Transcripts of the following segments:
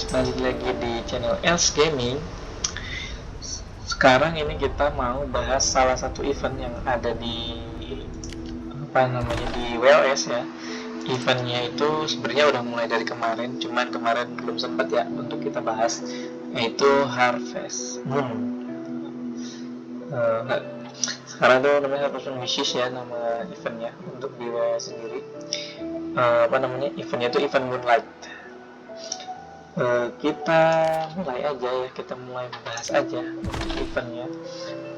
guys, balik lagi di channel Els Gaming. Sekarang ini kita mau bahas salah satu event yang ada di di WLS ya. Eventnya itu sebenarnya udah mulai dari kemarin, cuman kemarin belum sempat ya untuk kita bahas, yaitu Harvest Moon. Sekarang tuh namanya Harvest Moon Wishes ya nama eventnya untuk di WLS sendiri. Eventnya itu event Moonlight. Kita mulai aja ya, kita mulai bahas aja untuk eventnya.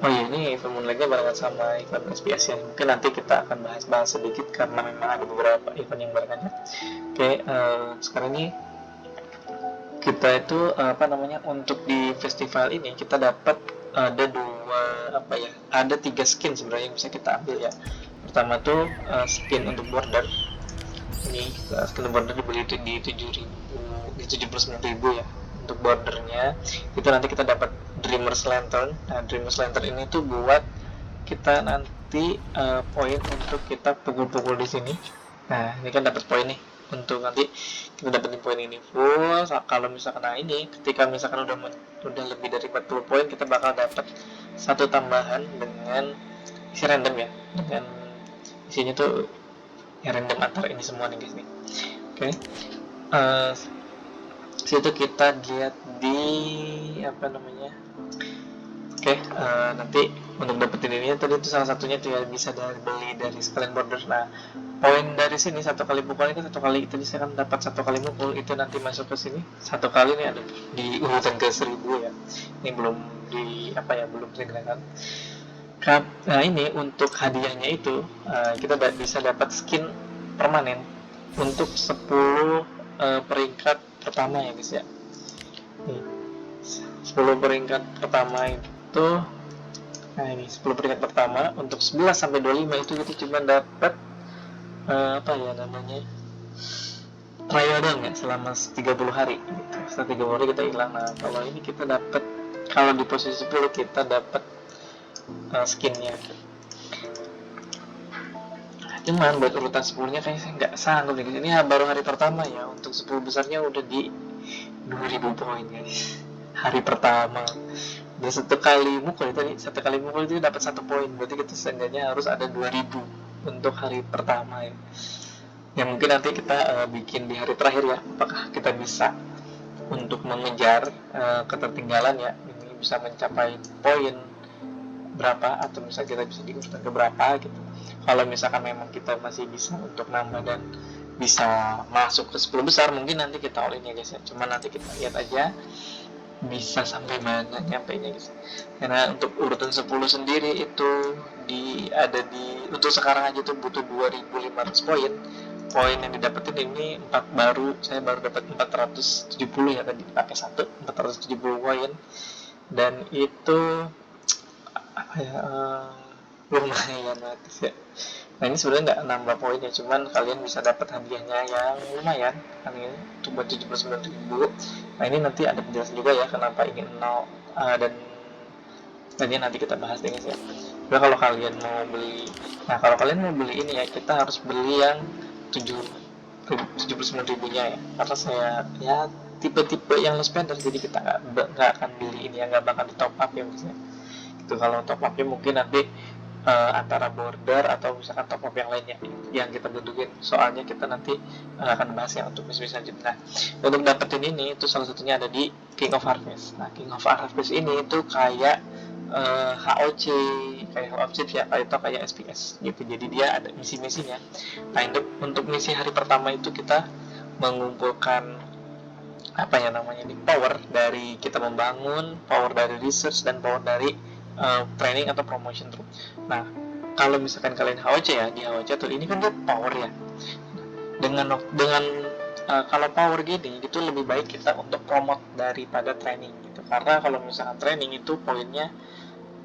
Oh iya, ini event Moonlight-nya barengan sama event SPS ya. Mungkin nanti kita akan bahas sedikit karena memang ada beberapa event yang barengannya. Oke, sekarang ini kita itu untuk di festival ini kita dapat ada ada 3 skin sebenarnya yang bisa kita ambil ya. Pertama tuh skin untuk border. Ini skin border dibeli di 79.000 ya untuk bordernya. Itu nanti kita dapat Dreamer's Lantern. Nah, Dreamer's Lantern ini tuh buat kita nanti poin untuk kita pukul-pukul di sini. Nah, ini kan dapat poin nih untuk nanti kita dapetin poin ini full. Kalau misalkan ini ketika misalkan udah lebih dari 40 poin, kita bakal dapat satu tambahan dengan isi random ya, dengan isinya tuh ya random antara ini semua nih guys nih. Oke. Situ kita lihat di nanti untuk dapetin ini tadi itu salah satunya tuh ya bisa beli dari sekalian border. Nah, poin dari sini satu kali pukul itu satu kali kita bisa kan dapat satu kali mukul itu nanti masuk ke sini satu kali nih ada di urutan ke 1000 ya. Ini belum belum digunakan. Nah, ini untuk hadiahnya itu kita bisa dapat skin permanen untuk 10 peringkat pertama ya guys ya. Nih, 10 peringkat pertama itu, nah ini 10 peringkat pertama untuk 11 sampai 25 itu kita cuma dapat trial doang ya selama 30 hari gitu. Setelah 30 hari kita hilang. Nah, kalau ini kita dapat, kalau di posisi 10 kita dapat skinnya. Cuman buat urutan 10 nya kayaknya saya nggak sanggup nih. Ini baru hari pertama ya, untuk 10 besarnya udah di 2000 poin guys. Hari pertama dan satu kali mukul itu dapat 1 poin, berarti kita seenggaknya harus ada 2000 untuk hari pertama ya. Yang mungkin nanti kita bikin di hari terakhir ya, apakah kita bisa untuk mengejar ketertinggalan ya, ini bisa mencapai poin berapa atau misalnya kita bisa di urutan keberapa gitu. Kalau misalkan memang kita masih bisa untuk nambah dan bisa masuk ke 10 besar, mungkin nanti kita all in ya guys ya. Cuma nanti kita lihat aja bisa sampai mana nyampainya guys. Karena untuk urutan 10 sendiri itu untuk sekarang aja tuh butuh 2500 poin. Poin yang didapetin ini saya baru dapat 470 ya, tadi pakai 470 poin, dan itu lumayan banget ya. Nah, ini sebenarnya nggak nambah poinnya, cuman kalian bisa dapat hadiahnya yang lumayan kan, ini cuma 79.000. Nah, ini nanti ada penjelasan juga ya kenapa ini 0 dan nanti kita bahas deh guys ya. Nah, kalau kalian mau beli ini ya, kita harus beli yang 79.000 nya ya, karena saya ya tipe-tipe yang low spender, jadi kita nggak akan beli ini ya, nggak bakal di top up ya guys ya. Itu kalau top upnya mungkin nanti antara border atau misalkan top up yang lainnya yang kita butuhin, soalnya kita nanti akan bahas yang untuk miss selanjutnya. Nah, untuk dapetin ini itu salah satunya ada di King of Harvest. Nah, King of Harvest ini itu kayak HOC ya, kayak SPS gitu, jadi dia ada misi-misinya. Nah, untuk misi hari pertama itu kita mengumpulkan power dari kita membangun, power dari research, dan power dari training atau promotion troop. Nah, kalau misalkan kalian HOC ya, di HOC tuh ini kan dia power ya. Dengan kalau power gini itu lebih baik kita untuk promote daripada training gitu. Karena kalau misalkan training itu poinnya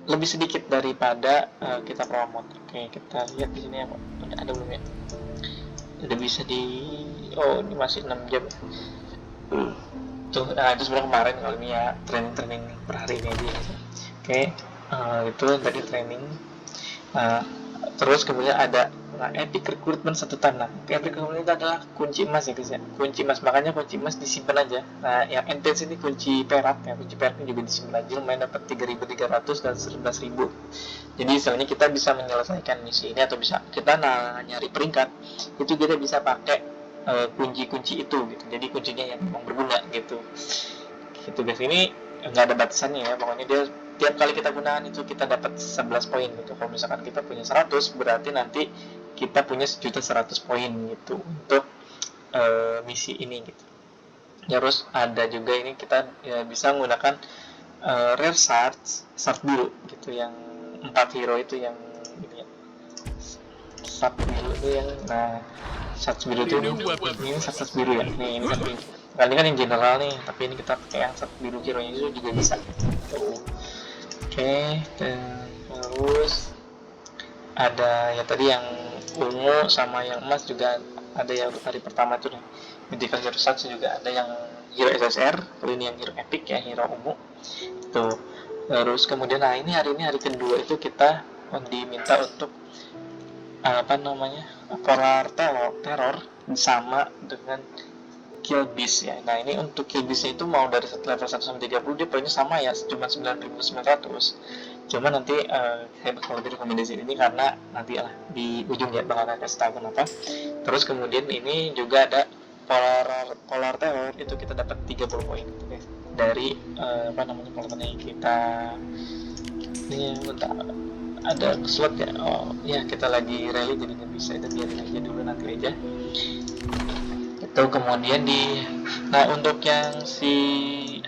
lebih sedikit daripada kita promote. Oke, kita lihat di sini ya, ada belum ya? Udah bisa ini masih 6 jam. Tuh, itu sebenarnya kemarin, kalau ini ya training per hari ini aja. Oke. Itu tadi training. Terus kemudian ada epic recruitment 1 tahun. Nah, epic recruitment itu adalah kunci emas ya guys ya, kunci emas, makanya kunci emas disimpan aja. Nah, yang intense ini kunci perak ya, kunci perak juga disimpan aja, lumayan dapat 3.300 dan 11.000. Jadi istilahnya kita bisa menyelesaikan misi ini, atau bisa kita nyari peringkat itu kita bisa pakai kunci-kunci itu gitu. Jadi kuncinya yang memang berguna gitu. Gitu guys, ini nggak ada batasannya ya, pokoknya dia tiap kali kita gunakan itu kita dapat 11 poin gitu. Kalau misalkan kita punya 100, berarti nanti kita punya 1.100 poin gitu untuk misi ini gitu. Terus ada juga ini kita ya, bisa menggunakan rare shard biru gitu, yang 4 hero itu yang ini ya, shard biru itu yang, nah shard biru itu ini shard biru ya, nih ini kan pink. Kali kan yang general nih, tapi ini kita pakai yang shard biru hero nya itu juga bisa gitu. Oke, dan terus ada ya tadi yang ungu sama yang emas juga ada ya untuk hari pertama tuh nih. Mythical Hero Stats juga ada yang hero SSR, kalau ini yang hero epic ya, hero ungu tuh. Terus kemudian nah ini hari kedua itu kita diminta untuk apa namanya, polar terror sama dengan kill beast ya. Nah ini untuk kill beastnya itu mau dari level 1 sampai 30 dia poinnya sama ya, cuma 9.900. Cuma nanti saya bakal lebih rekomendasi ini karena nanti lah di ujung ya bakal kasih tahu kenapa. Terus kemudian ini juga ada polar terror, itu kita dapat 30 poin gitu guys, dari apa namanya, kalau kita ini bentar, ada slot ya, oh ya kita lagi rally jadi nggak bisa, itu biarin aja dulu, nanti aja itu. Kemudian nah untuk yang si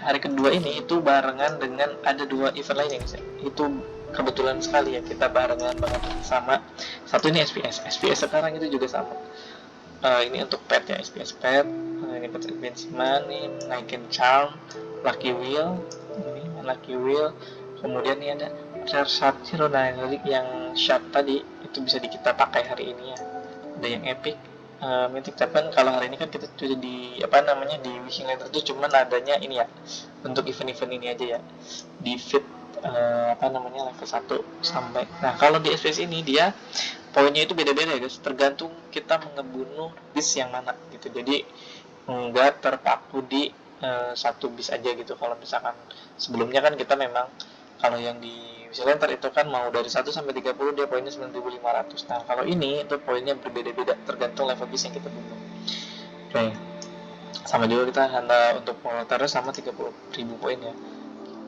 hari kedua ini itu barengan dengan ada 2 event lain yang itu kebetulan sekali ya, kita barengan banget sama satu ini SPS sekarang itu juga sama. Ini untuk pet ya, SPS pet, ini pet advancement, ini naikin charm, lucky wheel, ini lucky wheel. Kemudian ini ada rare shard hero, nah yang shard tadi itu bisa kita pakai hari ini ya. Ada yang epic, mythic, tapi kalau hari ini kan kita sudah di apa namanya, di wishing letter itu cuman adanya ini ya, untuk event-event ini aja ya, di feed apa namanya level 1 sampai. Nah kalau di SPS ini dia poinnya itu beda-beda ya guys, tergantung kita mengebunuh bis yang mana gitu. Jadi nggak terpaku di satu bis aja gitu. Kalau misalkan sebelumnya kan kita memang kalau yang di Center itu kan mau dari 1 sampai 30 dia poinnya 9.500. Nah kalau ini itu poinnya berbeda-beda tergantung level bis yang kita bunuh. Oke, sama juga kita hanya untuk motor sama 30.000 poin ya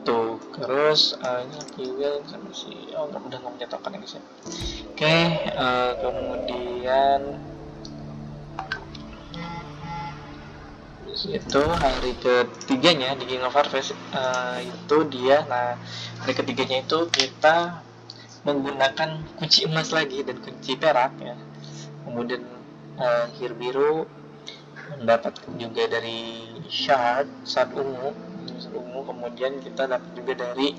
tuh. Terus ini lagi wheel sama si udah nggak menyatakan ya guys ya. Oke, kemudian itu hari ketiganya di King of Harvest itu dia. Nah hari ketiganya itu kita menggunakan kunci emas lagi dan kunci perak ya. Kemudian hero biru mendapat juga dari shard ungu. Kemudian kita dapat juga dari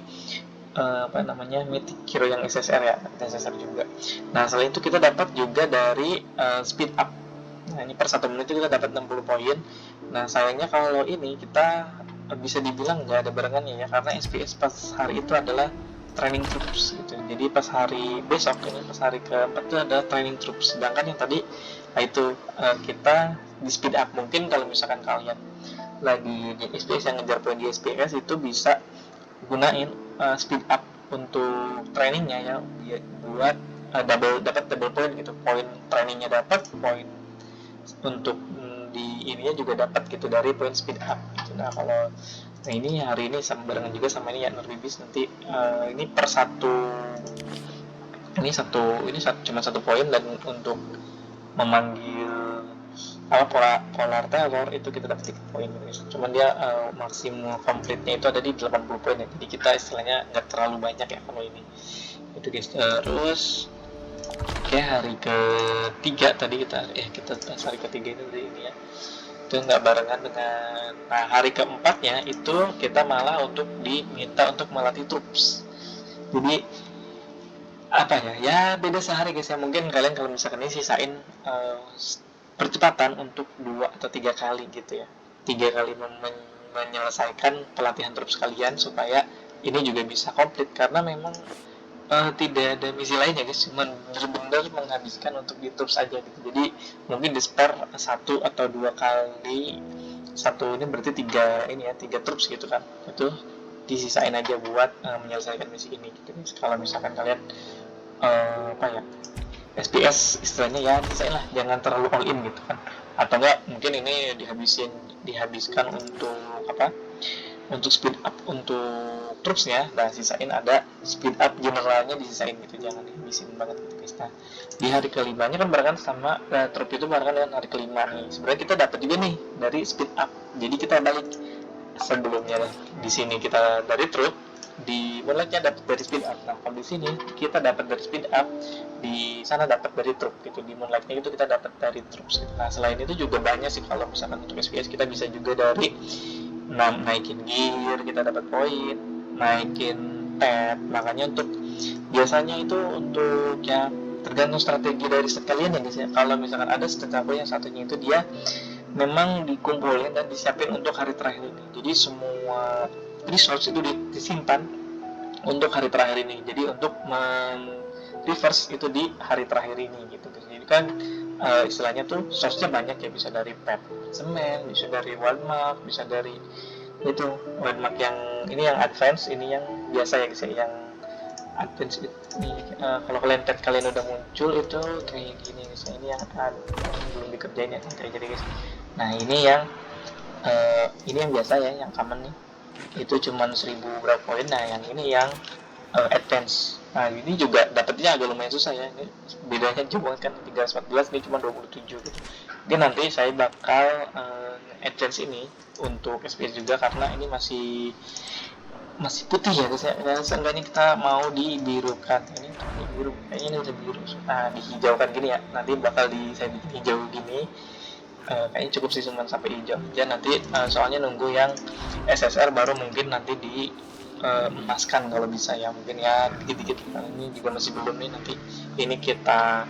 apa namanya, mythic hero yang SSR ya, SSR juga. Nah selain itu kita dapat juga dari speed up. Nah ini per 1 menit itu kita dapat 60 poin. Nah sayangnya kalau ini kita bisa dibilang nggak ada barengannya ya, karena SPS pas hari itu adalah training troops gitu. Jadi pas hari besok ini, pas hari keempat itu ada training troops. Sedangkan yang tadi nah itu kita di speed up. Mungkin kalau misalkan kalian lagi di SPS yang ngejar poin di SPS itu bisa gunain speed up untuk trainingnya ya, buat dapat double point gitu, poin trainingnya dapat, poin untuk di ininya juga dapat gitu dari poin speed up gitu. Nah kalau nah ini hari ini sama barengan juga sama ini ya, Norbibis nanti ini per ini cuma 1 poin, dan untuk memanggil polar terror itu kita dapat 3 poin gitu. Cuman dia maksimum complete-nya itu ada di 80 poin ya. Jadi kita istilahnya nggak terlalu banyak ya kalau ini. Itu guys. Terus oke, hari ketiga tadi kita bahas hari ketiga itu dari ini ya. Itu nggak barengan dengan, nah hari keempatnya itu kita malah untuk diminta untuk melatih troops. Jadi apa ya beda sehari guys ya. Mungkin kalian kalau misalkan ini sisain percepatan untuk 2 atau 3 kali gitu ya, 3 kali menyelesaikan pelatihan troops kalian supaya ini juga bisa komplit, karena memang Tidak ada misi lain ya guys, cuman benar-benar menghabiskan untuk di troops aja gitu. Jadi mungkin di spare satu atau dua kali, satu ini berarti tiga ini ya, tiga troops gitu kan, itu disisain aja buat menyelesaikan misi ini gitu guys. Kalau misalkan kalian apa ya, SPS istilahnya ya sisain lah, jangan terlalu all in gitu kan, atau enggak mungkin ini dihabiskan untuk apa, untuk speed up untuk troops-nya, nah sisain ada speed up generalnya disisain gitu, jangan dihabisin banget gitu guys. Nah di hari kelimanya kan barengan sama troop itu barengan dengan hari kelima nih, sebenarnya kita dapat juga nih dari speed up, jadi kita balik sebelumnya di sini kita dari troop, di mulainya dapat dari speed up. Nah kalau di sini kita dapat dari speed up, di sana dapat dari troop gitu, di moonlightnya itu kita dapat dari troops gitu. Nah selain itu juga banyak sih, kalau misalkan untuk SPS kita bisa juga dari naikin gear kita dapat poin, naikin pet. Makanya untuk biasanya itu untuk ya tergantung strategi dari set kalian ya guys ya. Kalau misalkan ada set aku yang satunya itu dia memang dikumpulin dan disiapin untuk hari terakhir ini, jadi semua resource itu disimpan untuk hari terakhir ini, jadi untuk reverse itu di hari terakhir ini gitu. Jadi kan istilahnya tuh source-nya banyak ya, bisa dari pet semen, bisa dari wildmark, bisa dari itu wildmark yang ini yang advance, ini yang biasa ya guys ya, yang advance ini kalau kalian udah muncul itu kayak gini guys, ini yang belum dikerjain ya kayak jadi guys. Nah ini yang biasa ya, yang common nih itu cuman 1000 berapa poin. Nah yang ini yang advance. Nah ini juga dapetnya agak lumayan susah ya, ini bedanya cuma kan 314, ini cuma 27 gitu. Jadi nanti saya bakal advance ini untuk SPS juga, karena ini masih putih ya guys ya. Seenggaknya kita mau dibirukan, ini biru kayaknya ini udah biru, dihijaukan gini ya, nanti bakal saya bikin hijau gini. Kayaknya cukup sih cuma sampai hijau aja nanti, soalnya nunggu yang SSR baru mungkin nanti di emaskan kalau bisa ya, mungkin ya dikit-dikit. Ini juga masih belum nih, nanti ini kita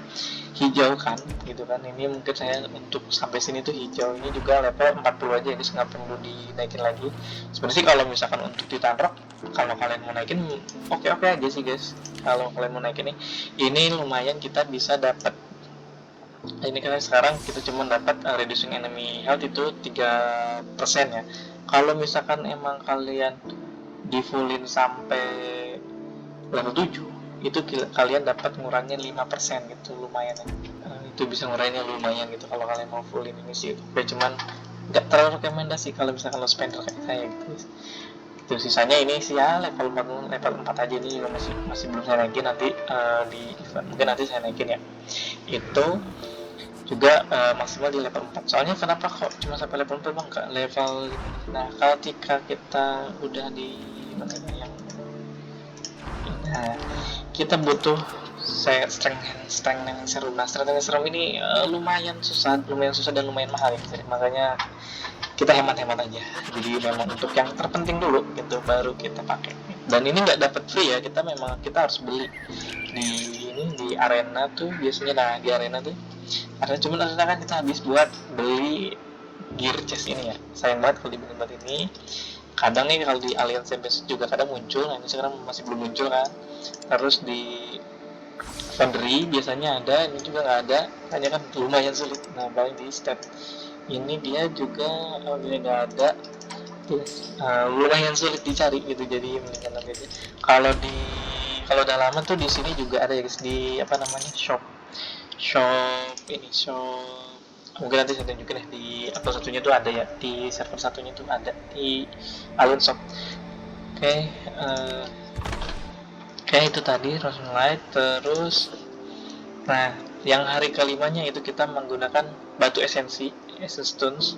hijaukan gitu kan. Ini mungkin saya untuk sampai sini tuh hijau, ini juga level 40 aja, jadi nggak perlu dinaikin lagi sebenarnya sih. Kalau misalkan untuk Titan Rock, kalau kalian mau naikin oke aja sih guys. Kalau kalian mau naikin ini lumayan, kita bisa dapat ini kan sekarang kita cuma dapat reducing enemy health itu 3% ya. Kalau misalkan emang kalian di fullin sampai level 7 itu kalian dapat ngurangin 5% gitu, lumayan ya. Itu bisa ngurangin lumayan gitu kalau kalian mau fullin ini sih. Cuman nggak terlalu rekomendasi kalau misalkan lo spender kayak saya gitu. Itu sisanya ini sih ya level 4 aja, ini juga masih belum saya naikin, nanti mungkin nanti saya naikin ya. Itu juga maksimal di level 4. Soalnya kenapa kok cuma sampai level 4 bang, ke level 5? Nah ketika kita udah di mana yang kita butuh strength serum. Nah strength serum ini lumayan susah dan lumayan mahal ya, jadi makanya kita hemat-hemat aja. Jadi memang untuk yang terpenting dulu gitu baru kita pakai. Dan ini nggak dapat free ya, kita harus beli di arena tuh biasanya. Nah di arena tuh karena cuma arena kan kita habis buat beli gear chest ini ya, sayang banget kalau dibeli buat ini. Kadang nih kalau di Alliance Champions juga kadang muncul, nah ini sekarang masih belum muncul kan. Terus di Foundry biasanya ada, ini juga nggak ada, hanya kan lumayan sulit. Nah paling di step ini dia juga dia nggak ada, lumayan sulit dicari gitu, jadi mendingan nanti aja. Kalau udah lama tuh di sini juga ada ya guys, di apa namanya shop mungkin nanti saya tunjukin ya, di apa satunya tuh ada ya, di server satunya tuh ada di Alien Shop. Oke, itu tadi Rose Light. Terus nah yang hari kelimanya itu kita menggunakan batu esensi, Essence Stones.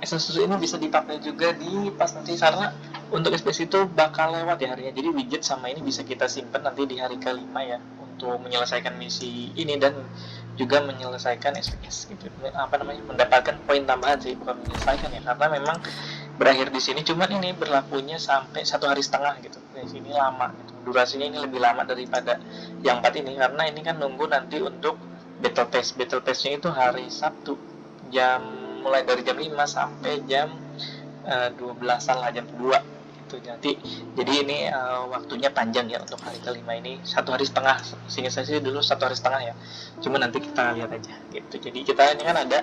Essence Stones ini bisa dipakai juga di pas nanti, karena untuk SPS itu bakal lewat ya harinya, jadi widget sama ini bisa kita simpan nanti di hari kelima ya, untuk menyelesaikan misi ini dan juga menyelesaikan SPS gitu, mendapatkan poin tambahan sih, bukan menyelesaikan ya, karena memang berakhir di sini. Cuman ini berlakunya sampai 1,5 hari gitu, di sini lama gitu, durasinya ini lebih lama daripada yang 4 ini, karena ini kan nunggu nanti untuk battle testnya itu hari Sabtu mulai dari jam 5 sampai jam 12-an lah, jam 2 itu gitu. Nanti jadi ini waktunya panjang ya untuk hari kelima ini, 1,5 hari. Sehingga saya sih dulu 1,5 hari ya, cuma nanti kita lihat aja gitu. Jadi kita ini kan ada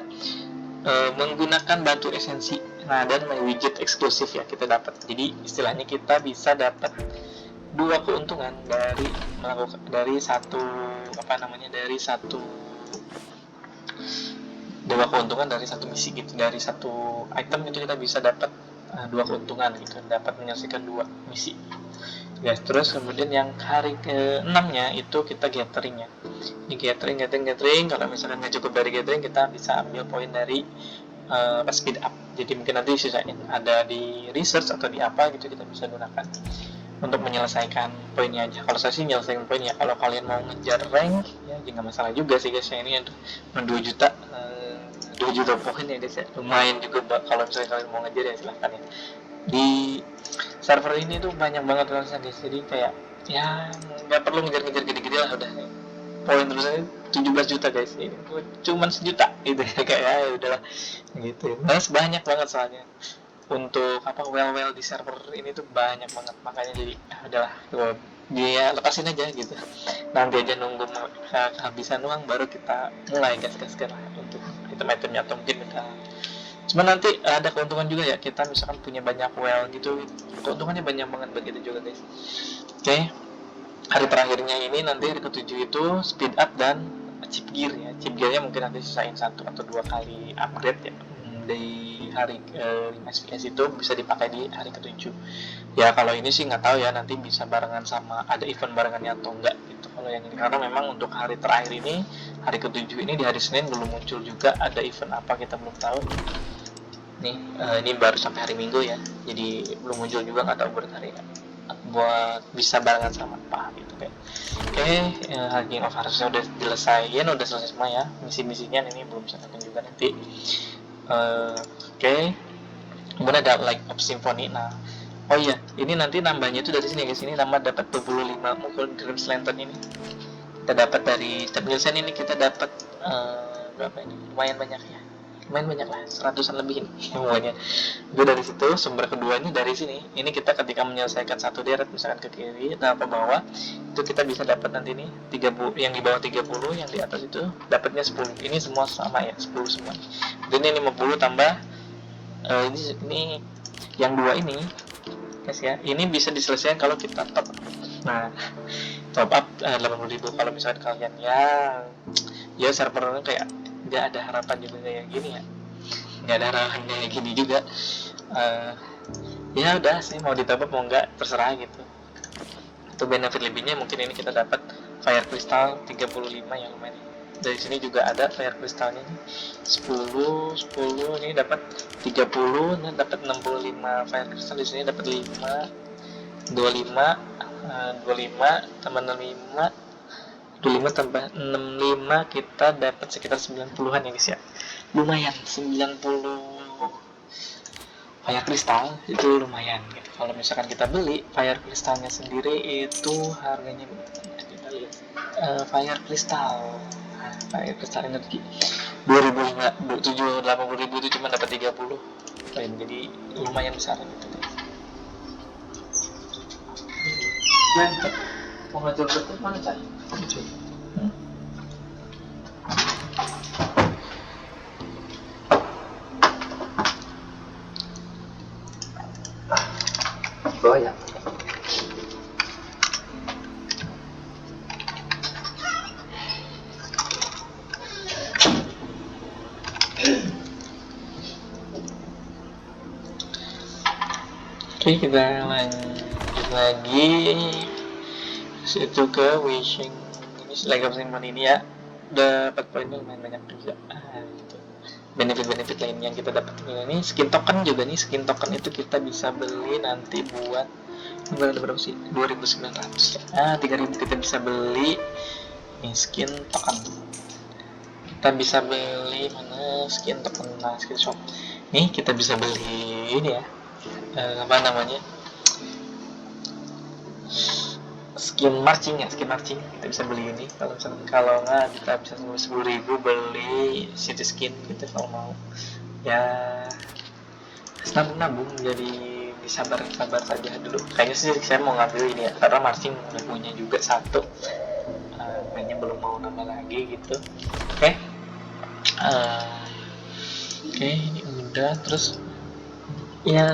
menggunakan batu esensi, nah dan widget eksklusif ya kita dapat. Jadi istilahnya kita bisa dapat dua keuntungan dari melakukan dari satu dua keuntungan dari satu misi gitu, dari satu item itu kita bisa dapat dua keuntungan gitu, dapat menyelesaikan dua misi ya. Terus kemudian yang hari ke-6-nya itu kita gathering ya. Ini gathering, kalau misalkan nggak cukup dari gathering, kita bisa ambil poin dari speed up. Jadi mungkin nanti sisain ada di research atau di apa gitu, kita bisa gunakan untuk menyelesaikan poinnya aja. Kalau saya sih menyelesaikan poinnya. Kalau kalian mau ngejar rank ya jangan masalah juga sih guys ya. Ini 2 juta 2 juta poin ya guys ya, lumayan juga. Kalau misalnya kalian mau ngejar ya silahkan ya. Di server ini tuh banyak banget tulisan guys, jadi kayak ya nggak perlu ngejar-ngejar gede-gede lah, udah poin tulisannya 17 juta guys, ini cuman sejuta gitu ya, kayak ya udahlah gitu. Mas banyak banget soalnya untuk well di server ini tuh banyak banget, makanya jadi udahlah dia lepasin aja gitu, nanti aja nunggu kehabisan uang baru kita mulai gas-gaskan lah untuk item-itemnya, atau mungkin kita cuma nanti ada keuntungan juga ya, kita misalkan punya banyak well gitu, keuntungannya banyak banget begitu juga guys. Oke. Hari terakhirnya ini nanti hari ke-7 itu speed up dan chip gear ya. Chip gearnya mungkin nanti sisain 1 atau 2 kali upgrade ya. Di hari SPS itu bisa dipakai di hari ke-7 ya. Kalau ini sih nggak tahu ya, nanti bisa barengan sama ada event barengannya atau enggak gitu kalau yang ini, karena memang untuk hari terakhir ini, hari ke-7 ini di hari Senin belum muncul juga ada event apa, kita belum tahu nih. Ini baru sampai hari Minggu ya, jadi belum muncul juga, nggak tahu berhari buat bisa barengan sama apa gitu kan. Oke, King of Hearts udah selesai, udah selesai semua ya misi-misinya. Ini belum bisa nonton juga nanti. Oke. Kemudian ada Light of Symphony. Nah, oh iya, ini nanti nambahnya itu dari sini guys. Ini nambah dapat 25 mukul Dream Lantern ini. Kita dapat dari Tabnielsen ini, kita dapat berapa ini? Lumayan banyak ya. Lumayan banyak lah, 100-an lebih ini semuanya. Itu dari situ. Sumber kedua ini dari sini. Ini kita ketika menyelesaikan satu deret misalkan ke kiri atau ke bawah, itu kita bisa dapat nanti nih 30, yang di bawah 30, yang di atas itu dapatnya 10. Ini semua sama ya, 10 semua. Dan ini 50 tambah ini yang dua ini guys ya, ini bisa diselesaikan kalau kita top. Nah, top up 80.000. Kalau misalkan kalian ya servernya kayak nggak ada harapan juga kayak gini ya, nggak ada harapan kayak gini juga, ya udah sih mau ditambah mau nggak terserah gitu. Itu benefit lebihnya mungkin ini kita dapat Fire Crystal 35 yang lumayan. Dari sini juga ada Fire Crystalnya nih, 10 ini dapat 30, ini dapat 65 Fire Crystal. Di sini dapat 5 25 tambah 65 tambah 65, kita dapat sekitar 90-an ya guys ya. Lumayan 90 Fire Crystal itu lumayan gitu. Kalau misalkan kita beli Fire Crystalnya sendiri itu harganya kita lihat. Fire Crystal energi 80.000 itu cuma dapat 30 poin, jadi lumayan besar gitu guys. Mau ngajar betul mana cari? Oh ya. Oke, kita lanjut lagi situ ke wishing. Ini Light of Symphony ini ya, dapat poinnya lumayan banyak juga. Gitu. Benefit lain yang kita dapat ini skin token juga nih. Skin token itu kita bisa beli nanti buat berapa sih? 2.900 ya. 3.000 kita bisa beli ini skin token. Kita bisa beli mana skin token, nah skin shop. Nih kita bisa beli ini ya. Apa namanya, skin marching kita bisa beli ini. Kalau nggak kita bisa 10.000 beli city skin gitu kalau mau ya, nabung jadi disabar saja dulu. Kayaknya sih saya mau ngambil ini ya, karena marching udah punya juga satu. Kayaknya belum mau nambah lagi gitu. Oke. Oke, ini udah. Terus yang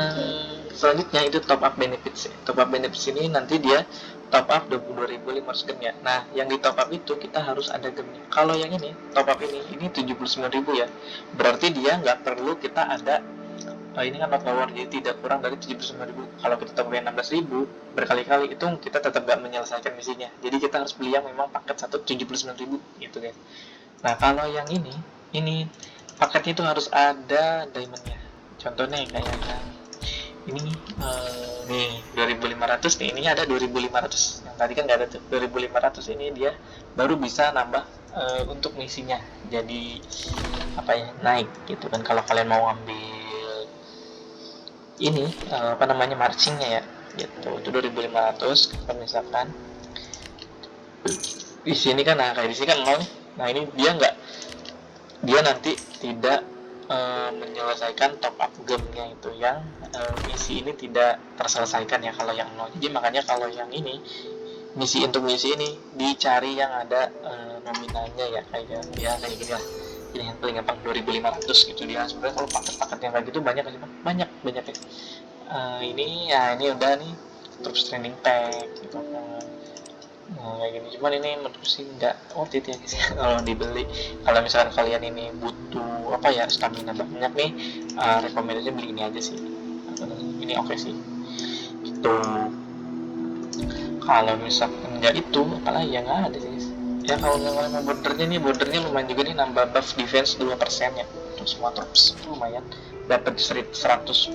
selanjutnya itu top up benefits. Top up benefits ini nanti dia top up 22.500 gem ya. Nah, yang di top up itu kita harus ada gemnya. Kalau yang ini top up ini 79.000 ya. Berarti dia nggak perlu kita ada ini kan top power, jadi tidak kurang dari 79.000. Kalau kita top up 16.000 berkali-kali itu kita tetap nggak menyelesaikan misinya. Jadi kita harus beli yang memang paket 79.000 gitu guys. Nah, kalau yang ini paketnya itu harus ada diamondnya. Contohnya kayak yang ini nih 2.500 nih, ini ada 2.500, yang tadi kan nggak ada tuh 2.500. Ini dia baru bisa nambah untuk misinya, jadi apa ya, naik gitu kan. Kalau kalian mau ambil ini marchingnya ya gitu, itu 2.500. Kalau misalkan di sini kan, nah kayak di sini kan 0 nih. Nah ini dia nanti tidak menyelesaikan top up gamenya itu, yang misi ini tidak terselesaikan ya kalau yang 0. Jadi makanya kalau yang ini misi ini dicari yang ada nominalnya ya, kayak gini lah. Ini yang paling gampang 2.500 gitu dia. Sebenarnya kalau paket-paket yang kayak gitu banyak ya. Ini udah nih, terus training pack gitu kan. Nah, kayak gini, cuman ini menurut sih nggak worth it ya guys ya kalau dibeli. Kalau misalkan kalian ini butuh stamina banyak nih, rekomendasinya beli ini aja sih. Ini oke sih gitu. Kalau misalkan nggak itu, apalagi yang nggak ada sih guys ya. Kalau misalkan bordernya lumayan juga nih, nambah buff defense 2% ya untuk semua troops, itu lumayan. Dapat 100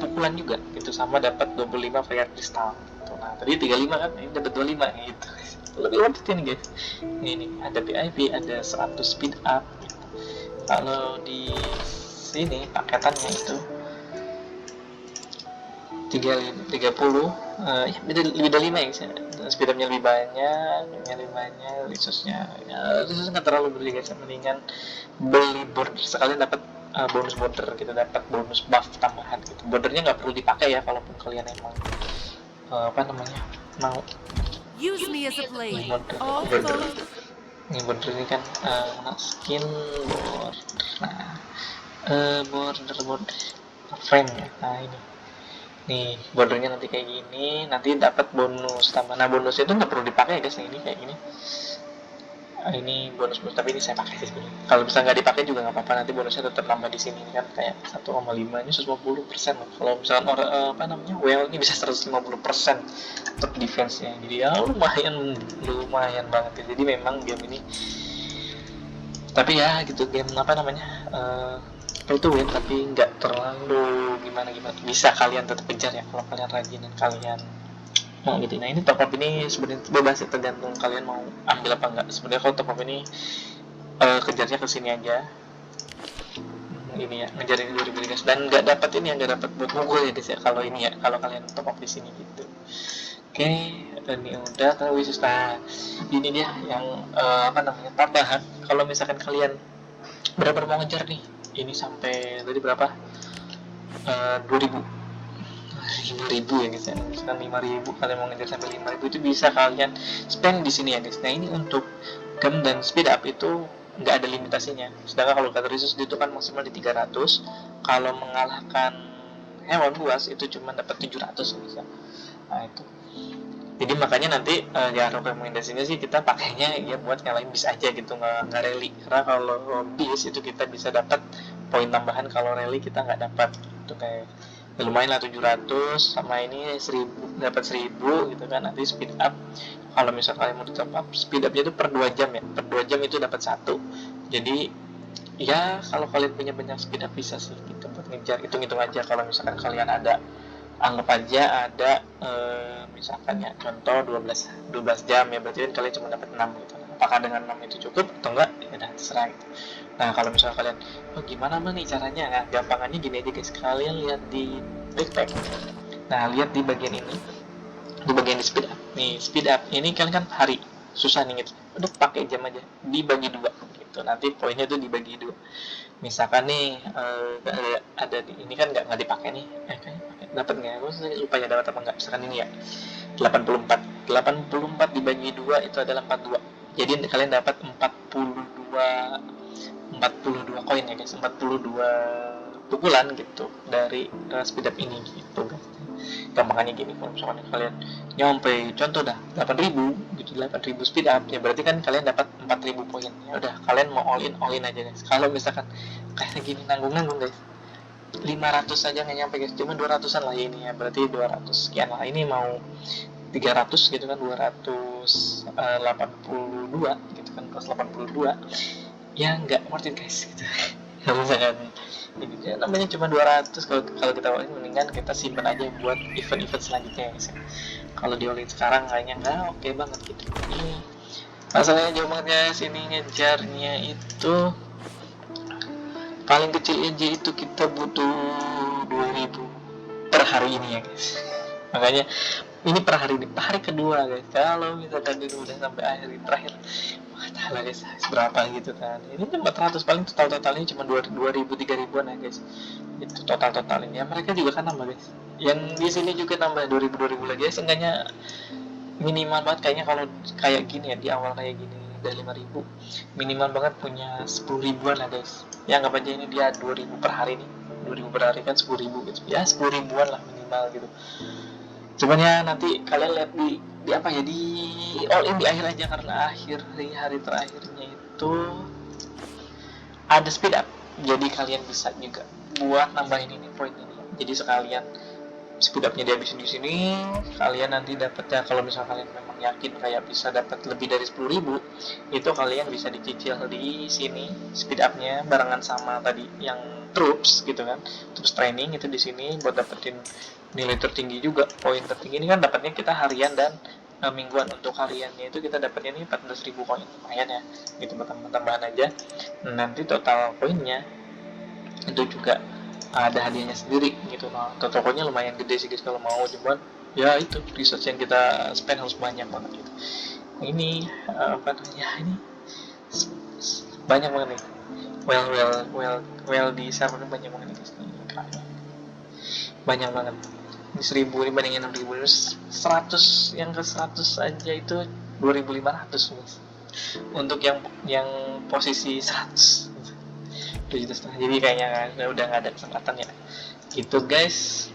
pukulan juga gitu, sama dapat 25 fire crystal gitu. Nah tadi 35 kan, ini dapat 25 gitu, lebih worth it ini guys. Ini ada VIP, ada 100 speed up gitu. Kalau di sini paketannya itu 30 ya beda 5 ya guys ya. Speed upnya lebih banyak, resource-nya nggak terlalu beli guys. Mendingan beli border sekalian, dapat bonus border gitu, dapat bonus buff tambahan gitu. Bordernya nggak perlu dipakai ya kalaupun kalian emang mau Use me as a blade. border. Ini border ini kan skin border. Nah, border frame ya. Nah ini nih bordernya nanti kayak gini, nanti dapat bonus tambah. Nah bonus itu nggak perlu dipakai ya guys. Ini kayak gini. Ini bonus, tapi ini saya pakai sih sebenarnya. Kalau misalnya nggak dipakai juga nggak apa-apa, nanti bonusnya tetap nambah di sini kan, kayak 1,5 ini 150% loh. Kalau misalnya well ini bisa 150% untuk defense-nya, jadi ya lumayan banget ya. Jadi memang game ini, tapi ya gitu, game pay to win, tapi nggak terlalu gimana, bisa kalian tetap kejar ya kalau kalian rajin dan kalian mau gitu. Nah ini top up ini sebenarnya bebas ya, tergantung kalian mau ambil apa enggak. Sebenarnya kalau top up ini kejarnya ke sini aja. Ini ya, ngejar ini 2000 guys, dan nggak dapat buat mukul ya guys ya, kalau ini ya, kalau kalian top up di sini gitu. Oke, ini udah. Kalau wisus, nah ini dia yang tambahan. Kalau misalkan kalian benar-benar mau ngejar nih, ini sampai tadi berapa, 2000 ya guys ya. Misalkan 5.000, kalian mau ngejar sampai 5.000, itu bisa kalian spend di sini ya guys. Nah ini untuk gem dan speed up itu nggak ada limitasinya. Sedangkan kalau kata resource itu kan maksimal di 300. Kalau mengalahkan hewan buas itu cuma dapat 700 bisa. Nah itu. Jadi makanya nanti ya rekomendasinya sih kita pakainya ya buat ngalahin bis aja gitu, nggak rally. Karena kalau bis itu kita bisa dapat poin tambahan, kalau rally kita nggak dapat. Itu kayak ya lumayan lah, 700 sama ini 1000, dapat 1000 gitu kan. Nanti speed up, kalau misalnya kalian mau di top up, speed upnya itu per 2 jam ya, per 2 jam itu dapat 1. Jadi ya kalau kalian punya banyak speed up bisa sih gitu buat ngejar. Hitung aja, kalau misalkan kalian ada, anggap aja ada misalkan ya contoh 12 jam ya, berarti kan kalian cuma dapat 6 gitu. Apakah dengan 6 itu cukup atau enggak, ya udah terserah gitu. Nah kalau misalnya kalian, gimana nih caranya, nah gampangannya gini aja guys. Kalian lihat di backpack, nah lihat di bagian ini, di bagian di speed up nih. Speed up ini kalian kan hari susah nih gitu, udah pakai jam aja, dibagi 2 gitu. Nanti poinnya tuh dibagi 2. Misalkan nih ada di ini kan nggak dipakai nih, kayaknya pakai dapat nggak? Gue lupa ya dapat apa nggak. Misalkan ini ya 84 dibagi 2 itu adalah 42. Jadi kalian dapat 42 koin ya guys, 42 pukulan gitu dari speed up ini gitu guys. Gampangnya gini, kalau misalkan kalian nyampe contoh dah 8.000 gitu, 8.000 speed up ya berarti kan kalian dapat 4.000 poin. Ya udah, kalian mau all in aja guys. Kalau misalkan kayak gini nanggung guys, 500 saja nggak nyampe guys, cuma 200-an lah ini ya, berarti 200 sekian lah. Ini mau 300 gitu kan, 282 gitu kan, plus 82 ya nggak worth it guys gitu. Kalau misalkan ini ya, namanya cuma 200, kalau kita all in mendingan kita simpan aja buat event-event selanjutnya guys. Kalau di all in sekarang kayaknya nggak oke banget gitu. Ini masalahnya jauh banget guys, ini ngejarnya itu paling kecil aja itu kita butuh 2000 per hari ini ya guys. Makanya ini per hari kedua guys. Kalau misalkan ini udah sampai akhir terakhir, wah guys, berapa gitu kan. Ini 400, paling totalnya cuma 2000-3000an ya guys. Itu totalnya. Ya mereka juga kan nambah guys. Yang di sini juga nambah 2000 lagi ya. Seenggaknya minimal banget kayaknya kalau kayak gini ya, di awal kayak gini dari 5.000 minimal banget punya 10.000-an lah guys. Ya anggap aja ini dia 2.000 per hari nih, 2.000 per hari kan 10.000 gitu ya, 10.000-an lah minimal gitu. Cuman ya nanti kalian lihat di apa ya, di all in di akhir aja, karena hari terakhirnya itu ada speed up, jadi kalian bisa juga buat nambahin ini poin ini. Jadi sekalian speed up-nya dihabisin di sini, kalian nanti dapatnya kalau misalnya kalian memang yakin kayak bisa dapat lebih dari 10.000, itu kalian bisa dicicil di sini speed up-nya barengan sama tadi yang troops gitu kan, troops training itu di sini buat dapetin nilai tertinggi juga. Poin tertinggi ini kan dapatnya kita harian dan mingguan. Untuk hariannya itu kita dapatnya nih 14.000 koin, lumayan ya gitu, tambahan aja. Nanti total poinnya itu juga ada hadiahnya sendiri gitu. Nah, tokonya lumayan gede sih guys kalau mau, cuman ya itu research yang kita spend harus banyak banget gitu. Ini apa namanya, ini banyak banget nih, well di server banyak banget nih guys, banyak banget. Ini 1000 dibandingin 6.000, 100 yang ke 100 aja itu 2.500 guys. Untuk yang posisi 100 2,5 juta, jadi kayaknya udah nggak ada kesempatan ya gitu guys.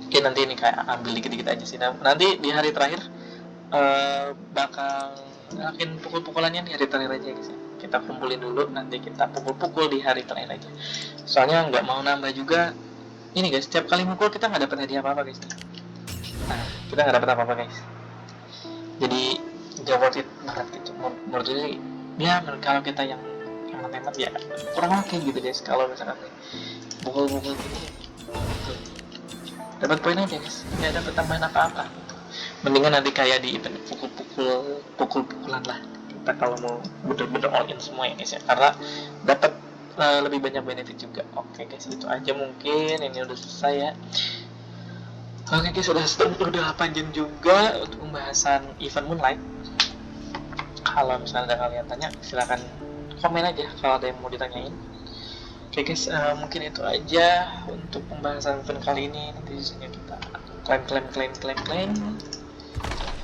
Oke, nanti ini kayak ambil dikit-dikit aja sih. Nanti di hari terakhir bakal akan pukul-pukulannya di hari terakhir aja guys. Kita kumpulin dulu, nanti kita pukul-pukul di hari terakhir aja. Soalnya nggak mau nambah juga. Ini guys, setiap kali mukul kita nggak dapat hadiah apa-apa guys. Nah, kita nggak dapat apa-apa guys. Jadi nggak worth it banget gitu. Menurut ini ya, kalau kita yang hemat ya kurang oke gitu guys. Kalau misalkan pukul-pukul gini dapat poin aja guys, nggak dapat tambahan apa-apa gitu. Mendingan nanti kayak di event pukul-pukulan lah kita kalau mau bener-bener all in semua ya guys ya, karena dapat lebih banyak benefit juga. Oke guys, itu aja mungkin, ini udah selesai ya. Oke guys, udah panjang juga untuk pembahasan event Moonlight. Kalau misalnya ada kalian tanya, silahkan komen aja kalau ada yang mau ditanyain. Oke guys, mungkin itu aja untuk pembahasan event kali ini. Nanti disini kita klaim.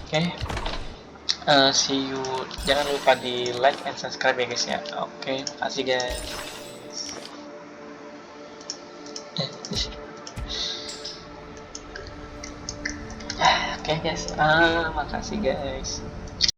Oke, see you. Jangan lupa di like and subscribe ya guys ya. Oke, makasih guys. Oke guys, makasih guys.